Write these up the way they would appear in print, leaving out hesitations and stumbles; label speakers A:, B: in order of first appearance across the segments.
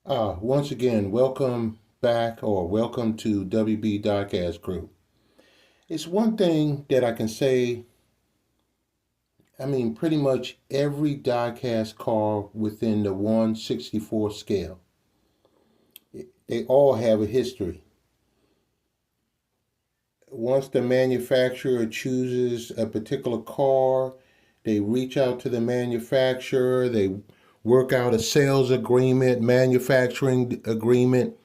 A: Once again, welcome back or welcome to WB Diecast Group. It's one thing that I can say, pretty much every diecast car within the 1/64 scale, they all have a history. Once the manufacturer chooses a particular car, they reach out to the manufacturer, they work out a sales agreement, manufacturing agreement.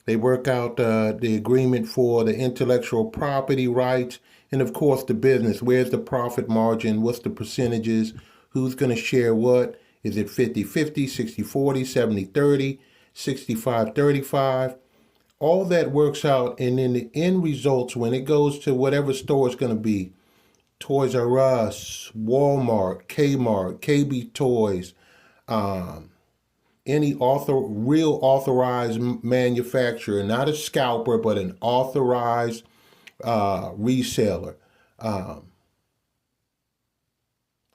A: They work out the agreement for the intellectual property rights, and of course the business. Where's the profit margin? What's the percentages? Who's going to share what? Is it 50-50, 60-40, 70-30, 65-35? All that works out, and then the end results, when it goes to whatever store it's going to be, Toys R Us, Walmart, Kmart, KB Toys, any real authorized manufacturer, not a scalper, but an authorized reseller.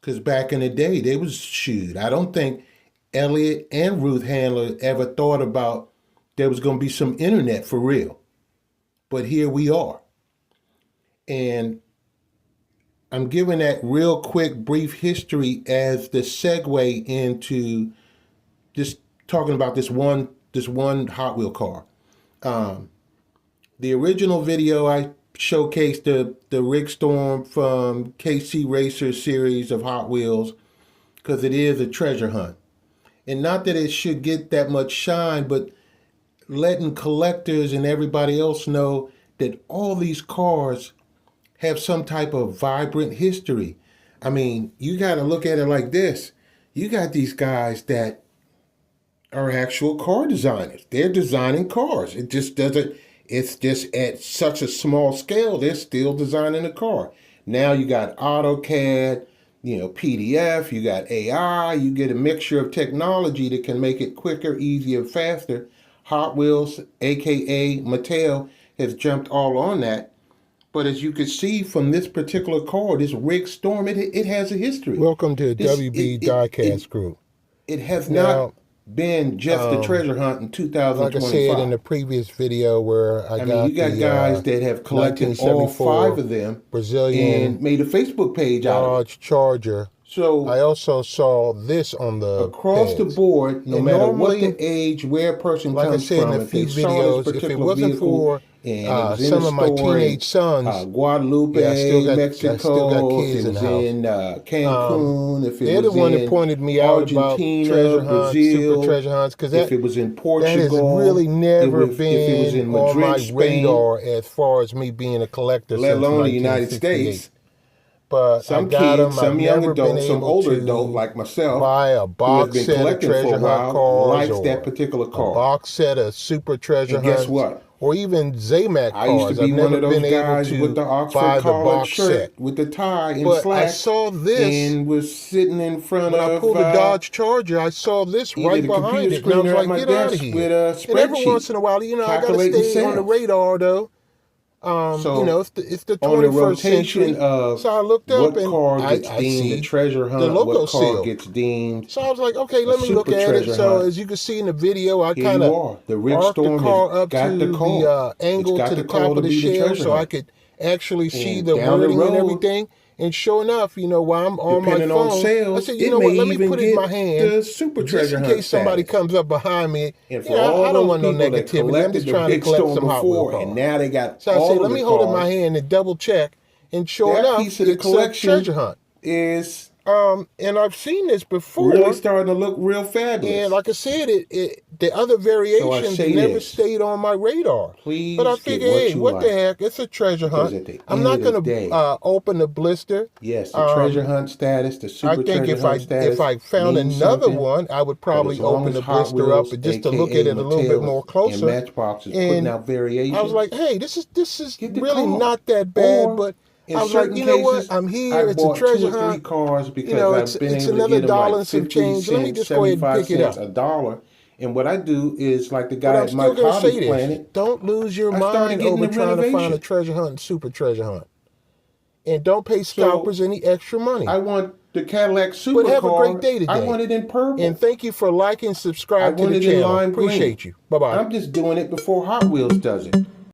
A: Because back in the day, they was shoot. I don't think Elliot and Ruth Handler ever thought about there was going to be some internet for real. But here we are. And I'm giving that real quick, brief history as the segue into just talking about this one Hot Wheel car. The original video, I showcased the Rig Storm from X-Raycers series of Hot Wheels because it is a treasure hunt. And not that it should get that much shine, but letting collectors and everybody else know that all these cars have some type of vibrant history. I mean, you got to look at it like this. You got these guys that are actual car designers. They're designing cars. It just doesn't, it's just at such a small scale, they're still designing a car. Now you got AutoCAD, PDF, you got AI, you get a mixture of technology that can make it quicker, easier, faster. Hot Wheels, aka Mattel, has jumped all on that. But as you can see from this particular car, this Rig Storm, it has a history.
B: Welcome to WB Diecast Group.
A: It has not been just a treasure hunt in 2025.
B: Like I said in the previous video where
A: you got guys that have collected all 5 of them
B: Brazilian
A: and made a Facebook page out of it.
B: Dodge Charger.
A: So
B: I also saw this on the
A: across the board, no matter what the age, where a person
B: like
A: comes
B: I said
A: from,
B: in a few videos, if it wasn't for some of my teenage sons,
A: Guadalupe, Mexico, if it was in Cancun, if it
B: they're
A: was
B: the one that pointed me out
A: Argentina,
B: about treasure hunts,
A: Brazil,
B: super treasure hunts, because
A: if it was in Portugal,
B: that has really never
A: if it was in Madrid,
B: on my
A: Spain,
B: radar as far as me being a collector,
A: let alone the United
B: 1968.
A: States.
B: But
A: some
B: kids,
A: some young adults, some older adult like myself,
B: buy a box set of treasure hunt cars,
A: likes that particular car.
B: A box set of super treasure hunts.
A: Guess what?
B: Or even Zamac cars.
A: I used to be one of those guys with the Oxford collared shirt with the tie and slacks.
B: I saw this
A: and was sitting in front
B: of.
A: When
B: I pulled the Dodge Charger, I saw this right behind it, and I was like, "Get out of here!"
A: With a spreadsheet,
B: and every once in a while, I got to stay on the radar though. It's the 21st century. So I looked up and I see
A: the treasure hunt,
B: the logo
A: what car
B: seal
A: gets deemed.
B: So I was like, okay, let me look at it. So as you can see in the video, I kind of arced the car up to the angle to the top of the shell so I could actually see the wording and everything. And sure enough, while I'm on my phone, I said, you know what, let me put it in my hand just in case somebody comes up behind me.
A: And for all
B: I don't want no
A: people that
B: negativity. I'm just trying to collect some Hot Wheel cars.
A: And now they got
B: so I said, let me hold it in my hand and double check. And sure enough,
A: piece of the collection
B: treasure hunt
A: is
B: and I've seen this before.
A: Really starting to look real fabulous.
B: And like I said, the other variations never stayed on my radar.
A: Please,
B: but I figured, hey, what the heck? It's a treasure hunt. I'm not going to open the blister.
A: Yes, the treasure hunt status, the super treasure hunt status.
B: If I found another one, I would probably open the blister up just to look at it a little bit more closer.
A: And Matchbox is putting out variations.
B: I was like, hey, this is really not that bad, but I was like, you know what? I'm here. It's a treasure hunt.
A: I bought 2 or 3 cars because I've been able to
B: another
A: get them
B: dollar
A: like
B: and some
A: 50
B: change. Let me
A: cents,
B: just go ahead and pick it up.
A: $1. And what I do is like the guy at Mike Hobby's Planet.
B: Don't lose your mind over trying to find a treasure hunt and super treasure hunt. And don't pay scalpers any extra money.
A: I want the Cadillac supercar.
B: But have a great day today.
A: I want it in purple.
B: And thank you for liking, subscribe to the channel. Appreciate you. Bye-bye.
A: I'm just doing it before Hot Wheels does it.